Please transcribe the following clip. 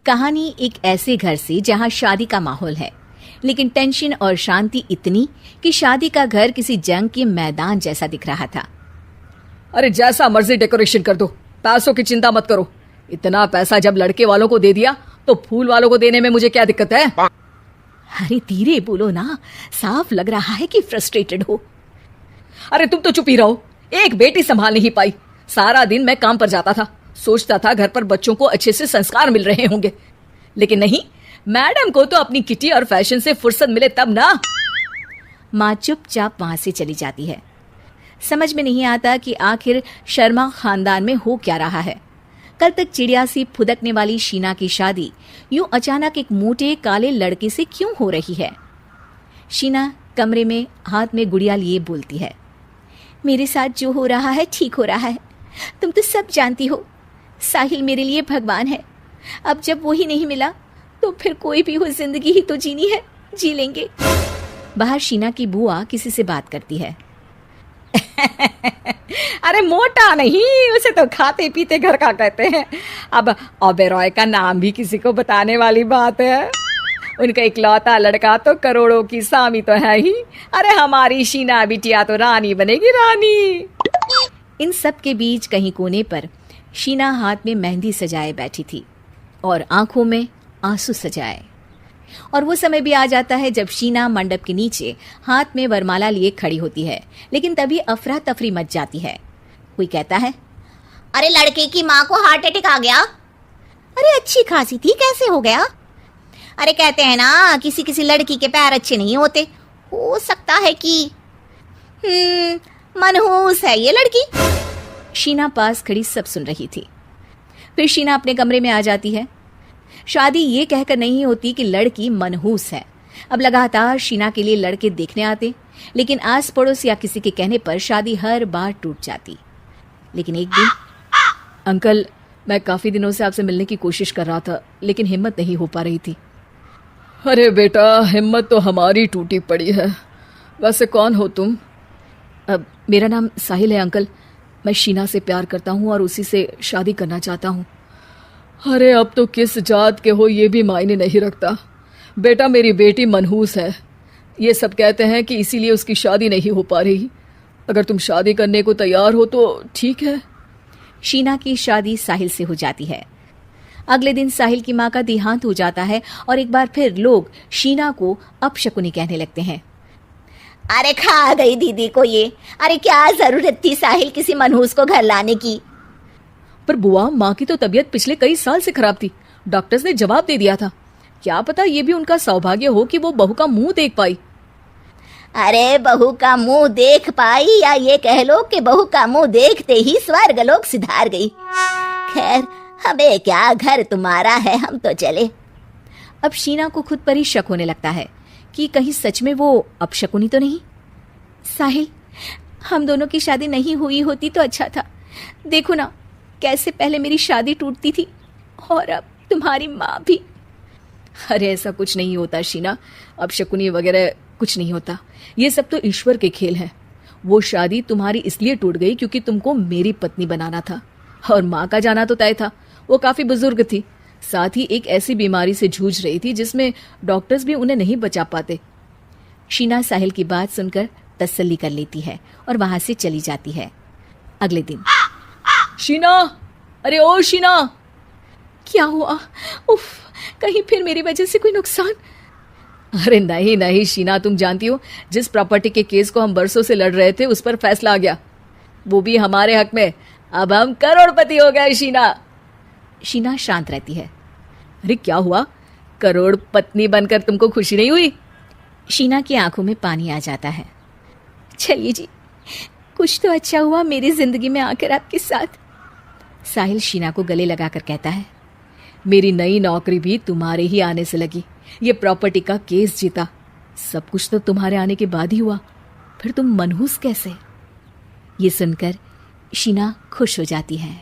कहानी एक ऐसे घर से जहां शादी का माहौल है, लेकिन टेंशन और शांति इतनी कि शादी का घर किसी जंग के मैदान जैसा दिख रहा था। अरे जैसा मर्जी डेकोरेशन कर दो, पैसों की चिंता मत करो। इतना पैसा जब लड़के वालों को दे दिया तो फूल वालों को देने में मुझे क्या दिक्कत है? अरे धीरे बोलो ना, साफ लग रहा है कि फ्रस्ट्रेटेड हो। अरे तुम तो चुप ही रहो। एक बेटी संभाल नहीं पाई। सारा दिन मैं काम पर जाता था, सोचता था घर पर बच्चों को अच्छे से संस्कार मिल रहे होंगे, लेकिन नहीं, मैडम को तो अपनी किटी और फैशन से फुर्सत मिले तब ना। माँ चुपचाप वहां से चली जाती है। समझ में नहीं आता कि आखिर शर्मा खानदान में हो क्या रहा है। कल तक चिड़िया सी फुदकने वाली शीना की शादी यूं अचानक एक मोटे काले लड़के से क्यों हो रही है? शीना कमरे में हाथ में गुड़िया लिए बोलती है, मेरे साथ जो हो रहा है ठीक हो रहा है। तुम तो सब जानती हो, साहिल मेरे लिए भगवान है। अब जब वो ही नहीं मिला तो फिर कोई भी हो, जिंदगी ही तो जीनी है, जी लेंगे। बाहर शीना की बुआ किसी से बात करती है। अरे मोटा नहीं, उसे तो खाते पीते घर का कहते हैं। अब ओबेरॉय का नाम भी किसी को बताने वाली बात है। उनका इकलौता लड़का तो करोड़ों की सामी तो है ही। अरे हमारी शीना बिटिया तो रानी बनेगी, रानी। इन सब के बीच कहीं कोने पर शीना हाथ में मेहंदी सजाए बैठी थी और आंखों में आंसू सजाए। और वो समय भी आ जाता है जब शीना मंडप के नीचे हाथ में वरमाला लिए खड़ी होती है, लेकिन तभी अफरा तफरी मच जाती है। कोई कहता है, अरे लड़के की माँ को हार्ट अटैक आ गया। अरे अच्छी खासी थी, कैसे हो गया? अरे कहते हैं ना, किसी किसी लड़की के पैर अच्छे नहीं होते, हो सकता है कि मनहूस है ये लड़की। शीना पास खड़ी सब सुन रही थी। फिर शीना अपने कमरे में आ जाती है। शादी ये कहकर नहीं होती कि लड़की मनहूस है। अब लगातार शीना के लिए लड़के देखने आते, लेकिन आस पड़ोस या किसी के कहने पर शादी हर बार टूट जाती। लेकिन एक दिन, अंकल, मैं काफी दिनों से आपसे मिलने की कोशिश कर रहा था, लेकिन हिम्मत नहीं हो पा रही थी। अरे बेटा, हिम्मत तो हमारी टूटी पड़ी है। वैसे कौन हो तुम? अब मेरा नाम साहिल है अंकल। मैं शीना से प्यार करता हूँ और उसी से शादी करना चाहता हूँ। अरे अब तो किस जात के हो ये भी मायने नहीं रखता। बेटा, मेरी बेटी मनहूस है। ये सब कहते हैं कि इसीलिए उसकी शादी नहीं हो पा रही। अगर तुम शादी करने को तैयार हो तो ठीक है। शीना की शादी साहिल से हो जाती है। अगले दिन साहिल की माँ का देहांत हो जाता है और एक बार फिर लोग शीना को अपशकुनी कहने लगते हैं। अरे खा गई दीदी को ये। अरे क्या जरूरत थी साहिल किसी मनहूस को घर लाने की? पर बुआ, माँ की तो तबीयत पिछले कई साल से खराब थी। डॉक्टर्स ने जवाब दे दिया था। क्या पता ये भी उनका सौभाग्य हो कि वो बहू का मुंह देख पाई। अरे बहू का मुंह देख पाई, या ये कह लो कि बहू का मुंह देखते ही स्वर्ग लोक सिधार गई। खैर, हमें क्या, घर तुम्हारा है, हम तो चले। अब शीना को खुद पर ही शक होने लगता है कि कहीं सच में वो अपशकुनी तो नहीं। साहिल, हम दोनों की शादी नहीं हुई होती तो अच्छा था। देखो ना, कैसे पहले मेरी शादी टूटती थी और अब तुम्हारी माँ भी। अरे ऐसा कुछ नहीं होता शीना, अपशकुनी वगैरह कुछ नहीं होता। ये सब तो ईश्वर के खेल हैं। वो शादी तुम्हारी इसलिए टूट गई क्योंकि तुमको मेरी पत्नी बनाना था, और माँ का जाना तो तय था। वो काफी बुजुर्ग थी, साथ ही एक ऐसी बीमारी से जूझ रही थी जिसमें डॉक्टर्स भी उन्हें नहीं बचा पाते। शीना साहिल की बात सुनकर तसल्ली कर लेती है और वहां से चली जाती है। अगले दिन, शीना, अरे ओ शीना। क्या हुआ? उफ, कहीं फिर मेरी वजह से कोई नुकसान? अरे नहीं नहीं शीना, तुम जानती हो, जिस प्रॉपर्टी के केस को हम बरसों से लड़ रहे थे उस पर फैसला आ गया, वो भी हमारे हक में। अब हम करोड़पति हो गए शीना। शीना शांत रहती है। अरे क्या हुआ? करोड़ पत्नी बनकर तुमको खुशी नहीं हुई? शीना की आंखों में पानी आ जाता है। चलिए जी, कुछ तो अच्छा हुआ मेरी जिंदगी में आकर आपके साथ। साहिल शीना को गले लगाकर कहता है, मेरी नई नौकरी भी तुम्हारे ही आने से लगी। ये प्रॉपर्टी का केस जीता, सब कुछ तो तुम्हारे आने के बाद ही हुआ। फिर तुम मनहूस कैसे? ये सुनकर शीना खुश हो जाती है।